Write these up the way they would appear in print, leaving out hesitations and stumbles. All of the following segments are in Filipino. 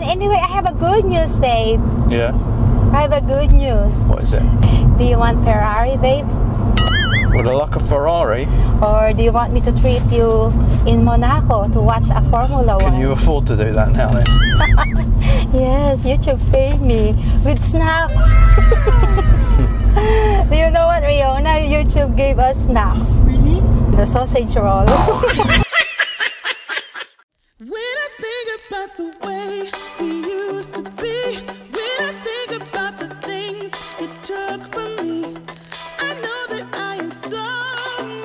anyway, I have a good news, babe. Yeah? I have a good news. What is it? Do you want Ferrari, babe? Would I like a Ferrari? Or do you want me to treat you in Monaco to watch a Formula 1? Can you afford to do that now then? Yes, YouTube paid me with snacks. Do you know what, Riona? YouTube gave us snacks. Really? The sausage roll. When I think about the way we used to be, when I think about the things you took from me, I know that I am so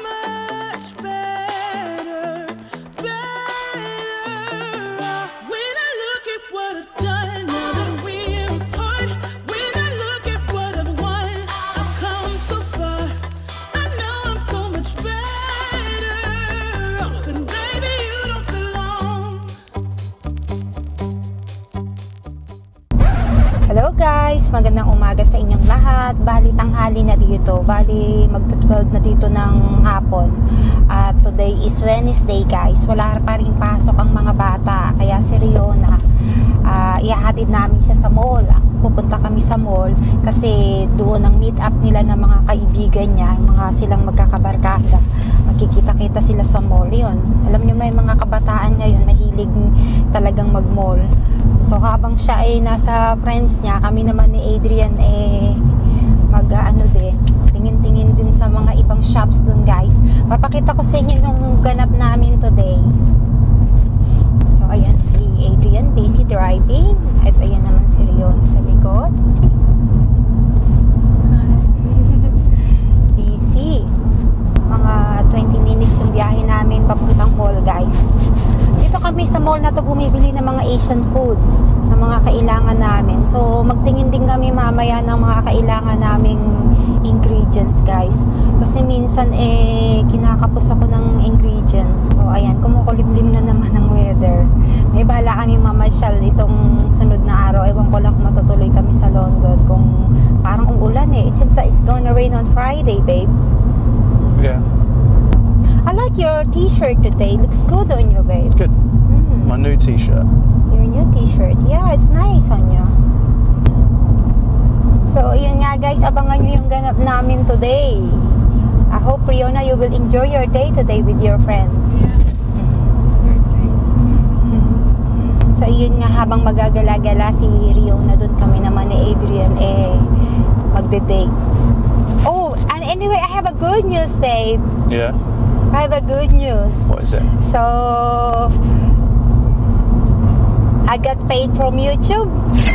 much better, better. When I look at what I've done, now that we're apart, when I look at what I've won, I've come so far. I know I'm so much better off, and baby, you don't belong. Hello guys, magandang umaga sa inyong lahat. Bali tanghali na dito, bali magto-12 na dito ng hapon. At today is Wednesday guys, wala pa rin pasok ang mga bata. Kaya si Riona, ihahatid namin siya sa mall. Pupunta kami sa mall kasi doon ang meet up nila ng mga kaibigan niya, mga silang magkakabarkada. Magkikita-kita sila sa mall. Yun, alam niyo na yung mga kabataan ngayon, mahilig talagang mag-mall. So habang siya ay nasa friends niya, kami naman ni Adrian mag-ano din, tingin-tingin din sa mga ibang shops dun guys. Papakita ko sa inyo yung ganap namin today. So ayan si Adrian, busy driving. At ayan naman si Rion sa likod. Busy. Mga 20 minutes yung biyahe namin papuntang mall guys. Dito kami sa mall na to bumibili ng mga Asian food, ng mga kailangan namin. So magtingin din kami mamaya ng mga kailangan naming ingredients guys. Kasi minsan kinakapos ako ng ingredients. So ayan, kumukulimlim na naman ang weather. May bahala kami mamasyal itong sunod na araw. Ewan ko lang kung matutuloy kami sa London. Kung parang umulan It seems that it's gonna rain on Friday, babe. Yeah. I like your t-shirt today. Looks good on you, babe. Good. My new t-shirt. Your new t-shirt. Yeah, it's nice on you. So, yun nga guys, abangan nyo yung ganap namin today. I hope, Riona, you will enjoy your day today with your friends. Yeah. So, yun nga, habang magagala-gala si Riona, dun kami naman ni Adrian, magde-date. Oh, and anyway, I have a good news, babe. Yeah? I have a good news. What is it? So, I got paid from YouTube.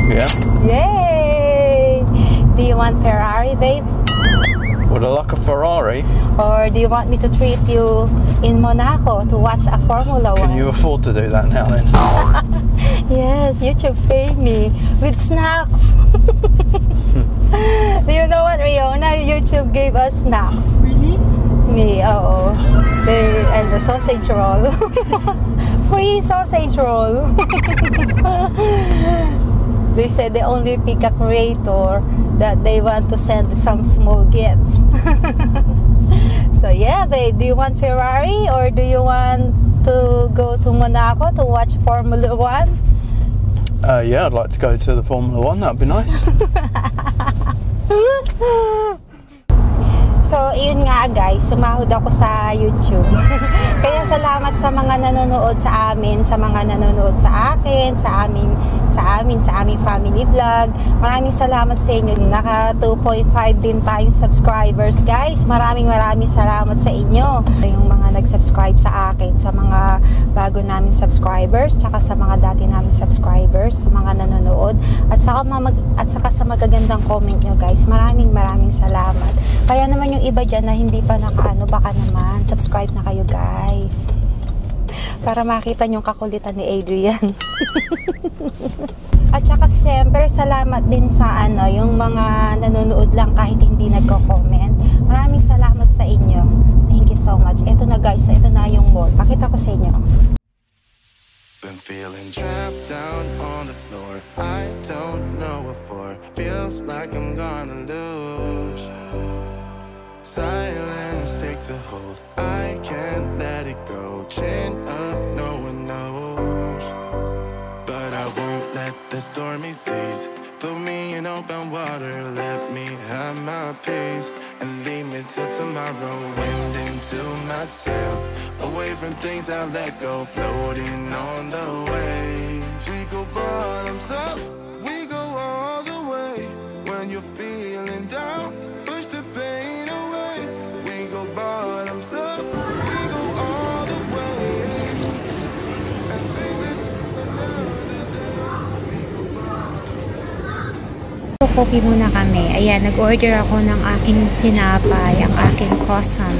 Yeah? Yay! Do you want Ferrari, babe? Would I like a Ferrari? Or do you want me to treat you in Monaco to watch a Formula 1? Can you afford to do that now then? Yes, YouTube paid me with snacks. Do you know what, Riona? YouTube gave us snacks. Really? Oo. And the sausage roll. Free sausage roll. They said they only pick a creator that they want to send some small gifts. So yeah, babe, do you want Ferrari or do you want to go to Monaco to watch Formula 1? Yeah, I'd like to go to the Formula 1. That'd be nice. So, yun nga guys, sumahod ako sa YouTube. Kaya salamat sa mga nanonood sa amin, sa mga nanonood sa akin, sa aming family vlog. Maraming salamat sa inyo. Naka 2.5 din tayong subscribers guys. Maraming salamat sa inyo. Yung mga nag-subscribe sa akin, sa mga bago namin subscribers, tsaka sa mga dati namin subscribers, sa mga nanonood, at saka sa magagandang comment nyo guys. Maraming salamat. Kaya naman yung iba dyan na hindi pa nakaano, baka naman subscribe na kayo guys para makita yung kakulitan ni Adrian. At saka syempre salamat din sa yung mga nanonood lang kahit hindi nagko-comment. Maraming salamat sa inyo. Thank you so much. Ito na guys, ito na yung mall. Pakita ko sa inyo. Been feeling trapped down on the floor. I don't know what for. Feels like I'm gonna lose. Silence takes a hold. I can't let it go. Chin up, no one knows. But I won't let the stormy seas throw me in open water. Let me have my peace and leave me till tomorrow. Wind into my sail, away from things I let go, floating on the waves. We go bottoms up, we go all the way. When you're feeling down, push the pain away. We go bottoms up, we go all the way. And things that Coffee muna kami. Ayan, nag-order ako ng aking tinapay, ang aking croissant.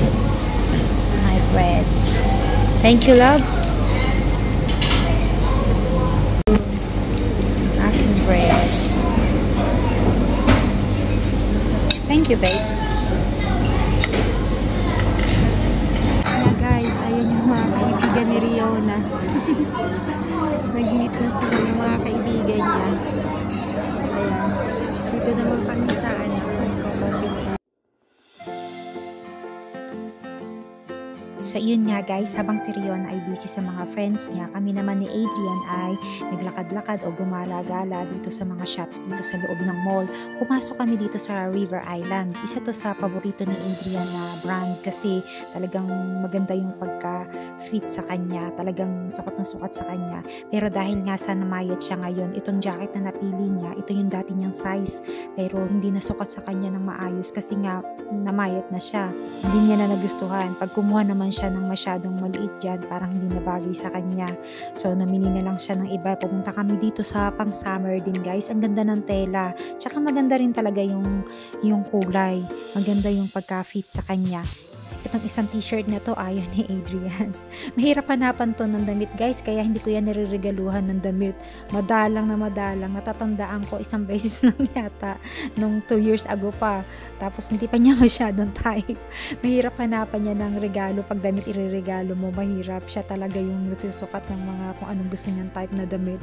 My bread. Thank you, love. Aking bread. Thank you, babe. Yeah, guys, ayun yung mga kaibigan ni Riona. Nag-meet na sila yung mga kaibigan niya. Ayan. Dito naman kami sa coffee. So yun nga guys, habang si Riona ay busy sa mga friends niya, kami naman ni Adrian ay naglakad-lakad o gumala-gala dito sa mga shops dito sa loob ng mall. Pumasok kami dito sa River Island. Isa to sa paborito ni Adrian na brand kasi talagang maganda yung pagka-fit sa kanya. Talagang sukat na sukat sa kanya. Pero dahil nga sa namayat siya ngayon, itong jacket na napili niya, ito yung dati niyang size. Pero hindi na sukat sa kanya ng maayos kasi nga namayat na siya. Hindi niya na nagustuhan. Pag kumuha naman siya ng masyadong maliit dyan, parang hindi na bagay sa kanya. So, namili na lang siya ng iba. Pumunta kami dito sa pang-summer din, guys. Ang ganda ng tela. Tsaka maganda rin talaga yung kulay. Maganda yung pagka-fit sa kanya. Itong isang t-shirt na to, ayaw ni Adrian. Mahirap hanapan to ng damit, guys. Kaya hindi ko yan niriregaluhan ng damit. Madalang na madalang. Natatandaan ko isang beses lang yata nung 2 years ago pa. Tapos hindi pa niya masyadong type. Mahirap hanapan niya ng regalo. Pag damit ireregalo mo, mahirap. Siya talaga yung nagsusukat ng mga kung anong gusto niyang type na damit.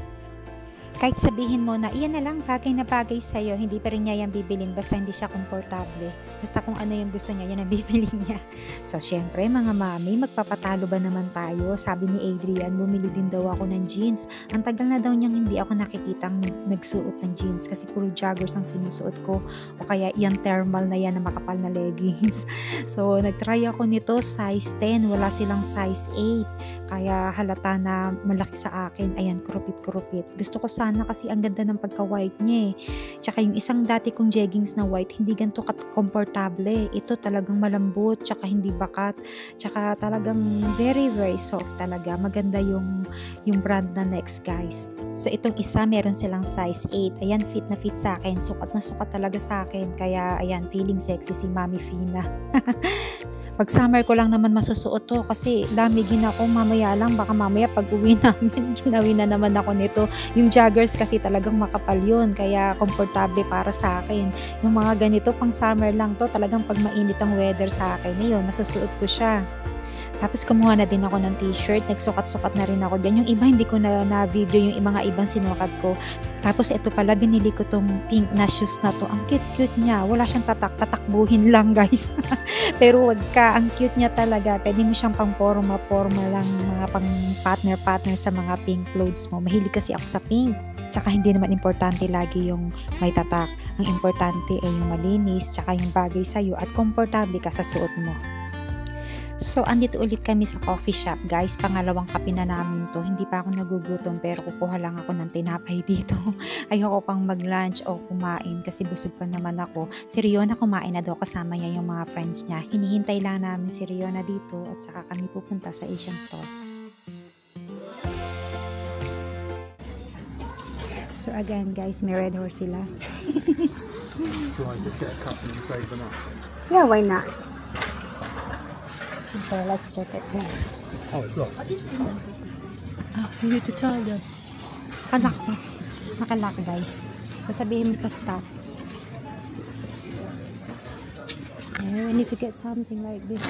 Kahit sabihin mo na iyan na lang bagay na bagay sa'yo, hindi pa rin niya yan bibilin basta hindi siya komportable. Basta kung ano yung gusto niya, yan ang bibilin niya. So, syempre mga mami, magpapatalo ba naman tayo? Sabi ni Adrian, bumili din daw ako ng jeans. Ang tagal na daw niyang hindi ako nakikitang nagsuot ng jeans kasi puro joggers ang sinusuot ko o kaya yan thermal na yan na makapal na leggings. So, nagtry ako nito size 10, wala silang size 8. Kaya halata na malaki sa akin. Ayan, kurupit-kurupit. Gusto ko sana kasi ang ganda ng pagka-white niya eh. Tsaka yung isang dati kong jeggings na white, hindi ganito komportable. Ito talagang malambot, tsaka hindi bakat. Tsaka talagang very, very soft talaga. Maganda yung brand na Next, guys. So, itong isa, meron silang size 8. Ayan, fit na fit sa akin. Sukat na sukat talaga sa akin. Kaya, ayan, feeling sexy si Mami Fina. Pag summer ko lang naman masusuot to kasi lamigin ako mamaya lang, baka mamaya pag uwi namin ginawi na naman ako nito. Yung joggers kasi talagang makapal yun, kaya komportable para sa akin. Yung mga ganito pang summer lang to, talagang pag mainit ang weather sa akin, yun, masusuot ko siya. Tapos kumuha na din ako ng t-shirt, nagsukat-sukat na rin ako dyan. Yung iba hindi ko na-video yung mga ibang sinukat ko. Tapos ito pala, binili ko tong pink na shoes na to. Ang cute-cute niya. Wala siyang tatak-tatakbuhin lang, guys. Pero wag ka, ang cute niya talaga. Pwede mo siyang pang forma lang, mga pang partner sa mga pink clothes mo. Mahilig kasi ako sa pink. Tsaka hindi naman importante lagi yung may tatak. Ang importante ay yung malinis, tsaka yung bagay sa'yo at komportable ka sa suot mo. So, andito ulit kami sa coffee shop, guys. Pangalawang kape na namin to. Hindi pa ako nagugutom pero kukuha lang ako ng tinapay dito. Ayoko pang mag-lunch o kumain kasi busog pa naman ako. Si Riona kumain na daw, kasama niya yung mga friends niya. Hinihintay lang namin si Riona dito at saka kami pupunta sa Asian store. So again, guys, may red horse sila. Do I just get a cup and save them up? Yeah, why not? Okay, let's check it now. Oh, it's locked. Oh, you need to tell them. Nakalak na. Nakalak, guys. Sasabihin mo sa staff. Okay, we need to get something like this.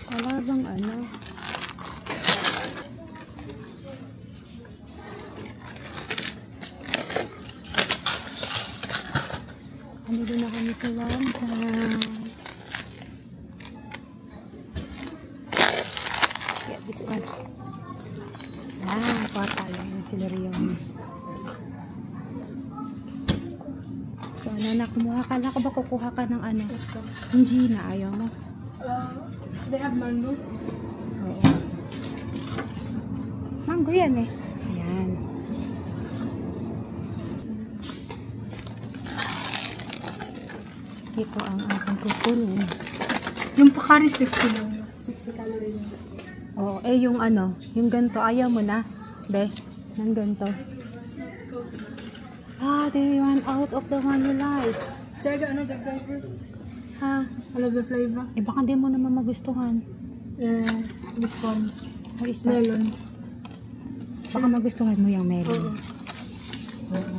Wala bang ano? Andito na kami sa Wamsan. Get this one. Kuha tayo. Yan sila Rion. So, ano na, kumuha ka na. Ba kukuha ka ng ano? Yung Gina, ayaw mo? They have mango. Oo. Mango yan eh. Ayan. Ito ang aking kukunin. Yung Pocari 60 lang. 60 calorie lang. Oo, yung ano, yung ganito, ayaw mo na, be, ng ganito. They ran out of the one you like. Should I get another flavor? Ha? Another flavor? Baka di mo naman magustuhan. This one. What is that? Melon. Baka magustuhan mo yung melon. Oo.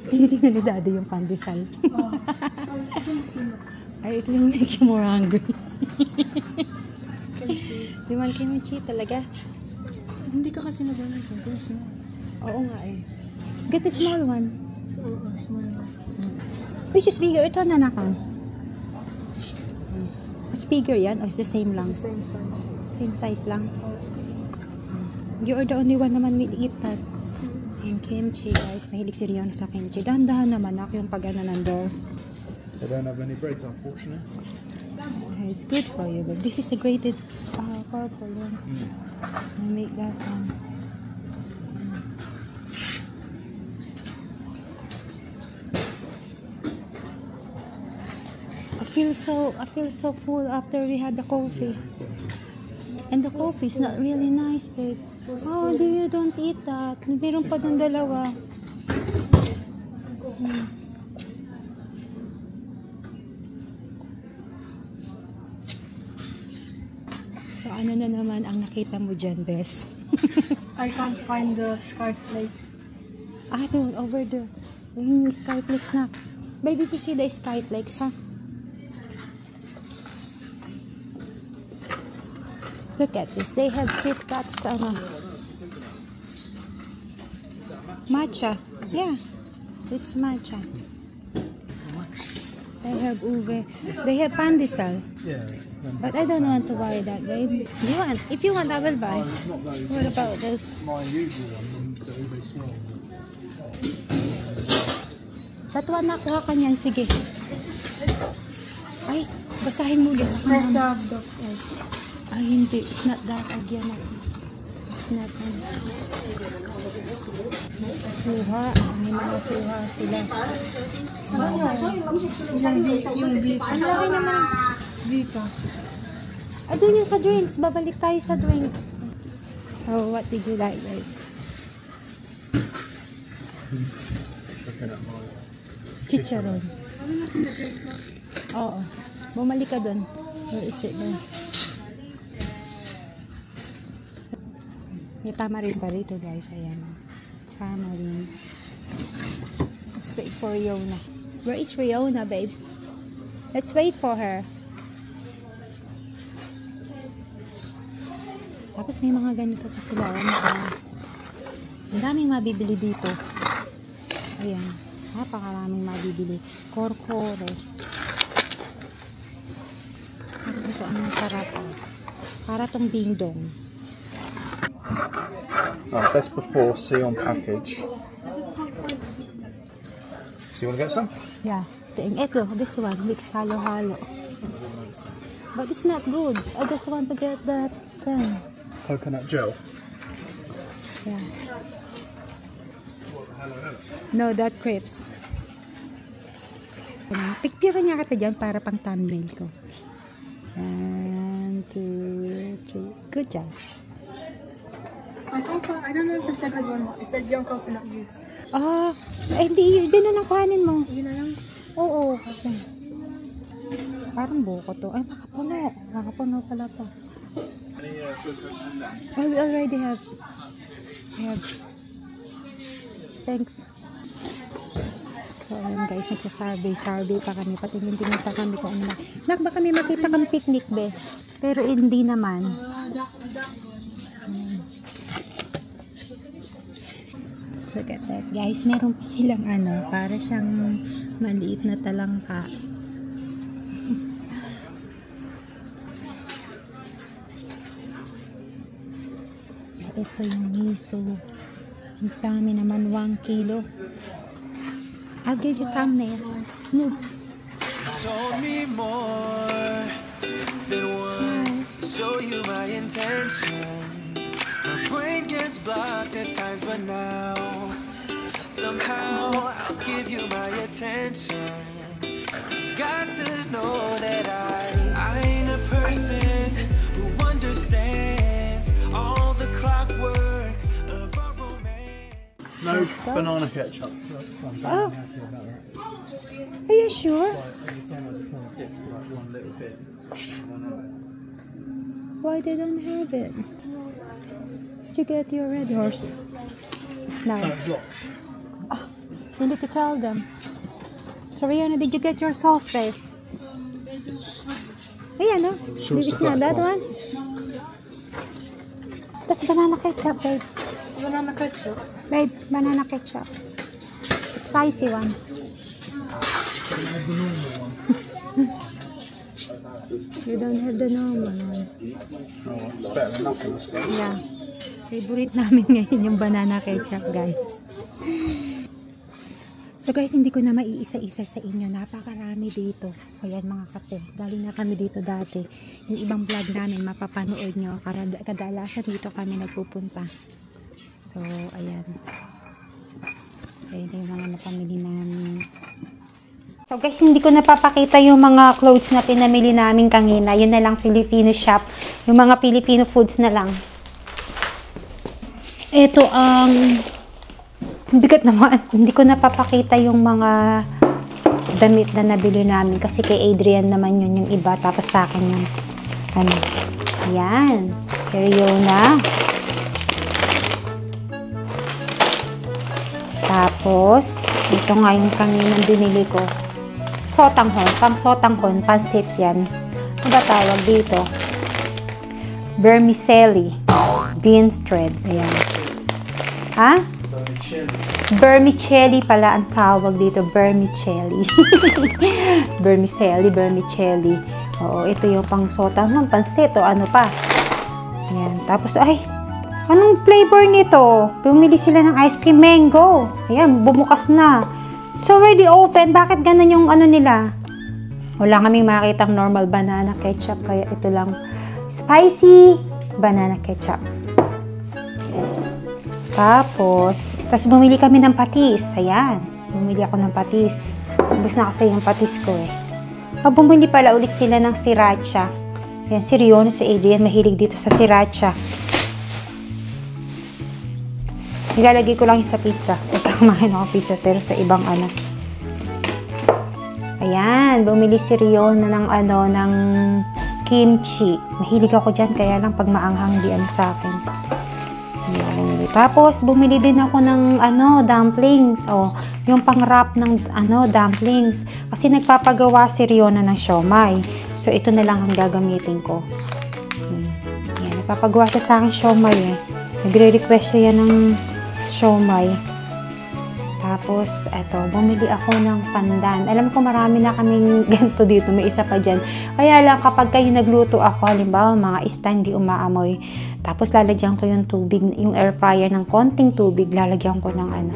Tinitingnan ni Daddy yung pandesal. Ay, ito yung make you more hungry. Di man kimchi talaga. Hindi ka kasi nagano ito. Oo nga eh. Get the small one. Small one. Which is bigger? Ito na naka. Mas bigger yan? O is the same lang? Same size. Same size lang? You are the only one naman will eat that. Yung kimchi, guys. Mahilig si Rion sa kimchi. Dahan-dahan naman ako yung pag-ano ng door. They don't have any breads, unfortunately. It's good for you, but this is a grated purple one. I make that one. I feel so full after we had the coffee. And the coffee is not really nice, babe. Oh, you don't eat that. Meron pa dun dalawa. So, ano na naman ang nakita mo dyan, Bes? I can't find the skyflake. Doon, over there. Yung skyflakes na. Baby, you see the skyflakes, ha? Look at this. They have Kit Kats, matcha. Yeah, it's matcha. They have ube. They have pandesal. Yeah. But I don't want to buy that, babe. If you want, I will buy. Not those. What about this? My usual one, the ube small. That one, nakuha ka niyan. Sige. Ay, basahin mo ulit. Fresh dog egg. Ay, hindi. It's not that again. It's not that. Suha. May mga suha sila. Yung Vita. Ang laki naman. Vita. Doon yung sa drinks. Babalik tayo sa drinks. So, what did you like, babe? Chicharon. Oo. Bumalik ka doon. Where is it doon? May tamarin pa rito, guys. Ayan. Tamarin. Let's wait for Riona. Where is Riona, babe? Let's wait for her. Tapos may mga ganito pa sila. Ang daming mabibili dito. Ayan. Napakaraming mabibili. Korkore. Ito ang sarap. Para tong ding-dong. Right, best before, see on package. So you want to get some? Yeah. Ito, this one. Mix halo-halo. But it's not good. I just want to get that thing. Coconut gel. Yeah. No, that crepes. Picture niya kita dyan para pang thumbnail ko. 1, 2, 3. Good job. I don't know if it's a good one. It's a young coconut juice. Hindi na lang kuhanin mo. Yun na lang. Oo. Okay. Parang buko to. Ay, makapuno. Makapuno pala to. Oh, we already have. Thanks. So, ayan guys, nagsa-survey pa kami. Patingin-tingin pa kami kung ano na. Nak, baka may makita kang picnic, be. Pero hindi naman. Look at that, guys. Meron pa silang para siyang maliit na talangka. ito yung miso. Ang dami naman, 1 kilo. I'll give you thumbnail. Move. Told me more than once to show you my intention. My brain gets blocked at times, but now somehow I'll give you my attention. You've got to know that I ain't a person who understands all the clockwork of our romance. No banana ketchup. I'm Oh. very happy about that. Are you sure? Like, every time I just want to dip like one little bit. I don't know. Why they don't have it? Did you get your Red Horse? No. No, it's locked. You need to tell them. So Rihanna, did you get your sauce, babe? Ayan, no? Sure, it's It's the not black that one. That's banana ketchup, babe. Banana ketchup. Babe, banana ketchup. It's spicy one. The normal one. You don't have the normal one. Oh, it's better than nothing, I suppose. Yeah. Favorite namin ngayon yung banana ketchup, guys. So guys, hindi ko na maiisa-isa sa inyo. Napakarami dito. Ayan mga kape. Galing na kami dito dati. Yung ibang vlog namin, mapapanood nyo. Kadalasan dito kami nagpupunta. So, ayan. Ayan yung mga napamili namin. So guys, hindi ko napapakita yung mga clothes na pinamili namin kanina. Yun na lang, Filipino shop. Yung mga Filipino foods na lang. Ito ang... bigat naman. Hindi ko napapakita yung mga damit na nabili namin. Kasi kay Adrian naman yun yung iba. Tapos sa akin yung ano. Ayan. Periona. Tapos, ito nga yung kanina binili ko. Sotanghon. Pang sotanghon. Pansit yan. Ano ba tawag dito? Vermicelli. Beans thread. Ayan. Ha? Vermicelli pala ang tawag dito. Vermicelli. Vermicelli. Oo, ito yung pang sotanghon. Pansit o ano pa. Ayan. Tapos, ay, anong flavor nito? Bumili sila ng ice cream mango. Ayan, bumukas na. It's already open. Bakit ganun yung ano nila? Wala kaming makitang normal banana ketchup. Kaya ito lang. Spicy banana ketchup. Tapos bumili kami ng patis. Ayan. Bumili ako ng patis. Ubus na kasi yung patis ko eh. Bumili pala ulit sila ng sriracha. Ayan, si Rion, si Adrian, mahilig dito sa sriracha. Nilalagay ko lang yung sa pizza. Kumain ako pizza pero sa ibang ano. Ayan, bumili si Rion na ng ano, ng kimchi. Mahilig ako dyan, kaya lang pag maanghang di ano sa akin. Ayan, tapos bumili din ako ng ano, dumplings. O, yung pang-wrap ng ano, dumplings. Kasi nagpapagawa si Rion na ng siomai. So, ito na lang ang gagamitin ko. Ayan, nagpapagawa siya sa akin siomai eh. Nagre-request siya ng siomai. Tapos, eto, bumili ako ng pandan. Alam ko marami na kaming ganito dito. May isa pa dyan. Kaya lang, kapag kayo nagluto ako, halimbawa, mga ista hindi umaamoy. Tapos, lalagyan ko yung tubig, yung air fryer ng konting tubig. Lalagyan ko ng ano,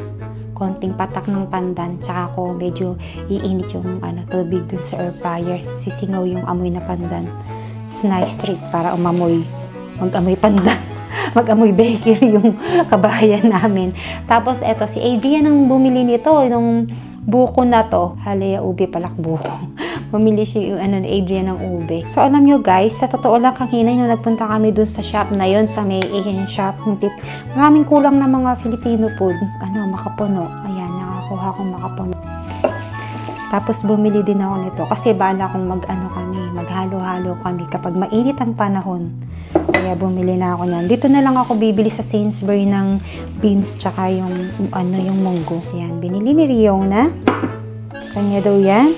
konting patak ng pandan. Tsaka ako medyo iinit yung ano, tubig dun sa air fryer. Sisingaw yung amoy na pandan. Nice treat para umamoy. Mag-amoy pandan. Mag-amoy bakery yung kabahayan namin. Tapos, eto, si Adrian ang bumili nito, nung buko na to. Halaya, ube palak buko. Bumili siya yung ano, Adrian ng ube. So, alam nyo guys, sa totoo lang kanina nung nagpunta kami dun sa shop na yun, sa may Asian shop, maraming kulang na mga Filipino food. Ano, makapuno. Ayan, nakakuha akong makapuno. Tapos, bumili din ako nito. Kasi bala akong maghalo-halo kami kapag mainit ang panahon. Kaya bumili na ako niyan. Dito na lang ako bibili sa Sainsbury ng beans tsaka yung ano, yung munggo. Ayan, binili ni Riona. Kanya daw yan.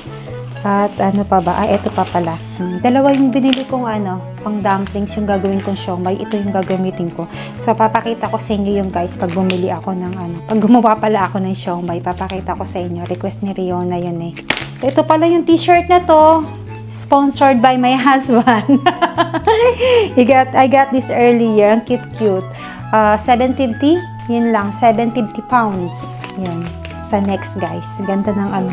At ano pa ba? Eto pa pala. Dalawa yung binili kong ano, pang dumplings, yung gagawin kong siomai. Ito yung gagamitin ko. So, papakita ko sa inyo yung guys pag bumili ako ng ano. Pag gumawa pala ako ng siomai, papakita ko sa inyo. Request ni Riona yun eh. So, ito pala yung t-shirt na to. Sponsored by my husband. I got this earlier. Ang cute. 750. Yun lang. 750 pounds. Yan. Sa next, guys. Ganda ng ano.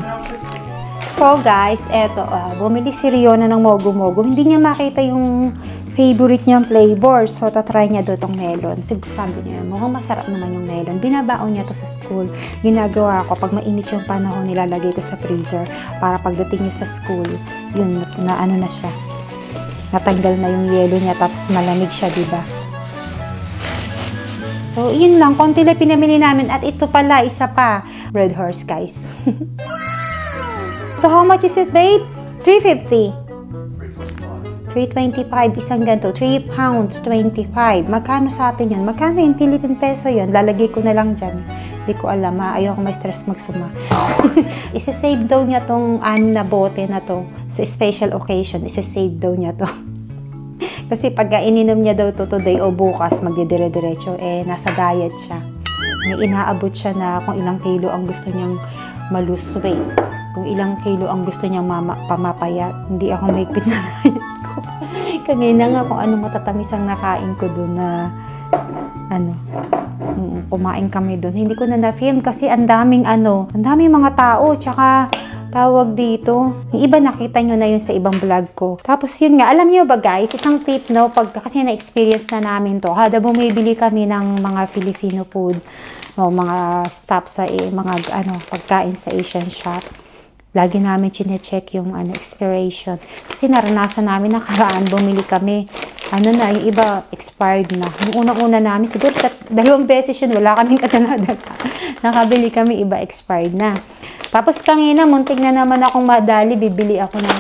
So, guys, eto. Bumili si Riona ng mogo-mogo. Hindi niya makita yung favorite niyang flavor. So, tatry niya doon tong melon. Siguro sabi niya, mukhang masarap naman yung melon. Binabaon niya to sa school. Ginagawa ko, pag mainit yung panahon, nilalagay ko sa freezer para pagdating niya sa school, yun, na ano na siya. Natanggal na yung yelo niya, tapos malamig siya, diba? So, yun lang. Konti lang pinamili namin. At ito pala, isa pa. Red Horse, guys. So, how much is it, babe? 350. 325, isang ganito. 3 pounds, 25. Magkano sa atin yan? Magkano yung Philippine peso yan? Lalagay ko na lang dyan. Hindi ko alam, ayaw ko may stress magsuma. Isa-save daw niya tong 6 na bote na to sa special occasion. Isa-save daw niya to. Kasi pag ininom niya daw to today o bukas, magdidire-diretso, nasa diet siya. May inaabot siya na kung ilang kilo ang gusto niyang malose weight. Kung ilang kilo ang gusto niyang pamapayat. Hindi ako mahigpit sa diet ko. Kanina nga kung ano matatamis ang nakain ko doon na kumain kami doon. Hindi ko na na-film kasi ang daming mga tao, tsaka tawag dito. Yung iba nakita nyo na yun sa ibang vlog ko. Tapos yun nga, alam nyo ba guys, isang tip kasi na-experience na namin to. Hada bumibili kami ng mga Filipino food, mga stuff sa mga pagkain sa Asian shop. Lagi namin chine-check yung expiration. Kasi naranasan namin nakaraan, bumili kami. Yung iba expired na. Yung unang-una namin, siguro 2 beses yun, wala kaming katalaga. Nakabili kami, iba expired na. Tapos kanina, muntik na naman akong madali, bibili ako ng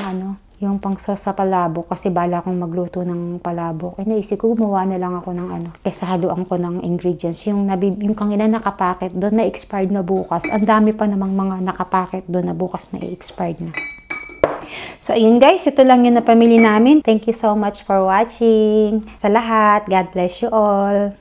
yung pang-sauce sa palabok kasi bala akong magluto ng palabok. Naisip ko, gumawa na lang ako ng kesa haluan ko ng ingredients. Yung kanina nakapacket doon na expired na bukas. Ang dami pa namang mga nakapacket doon na bukas na expired na. So, ayun guys, ito lang yung napamili namin. Thank you so much for watching. Sa lahat, God bless you all.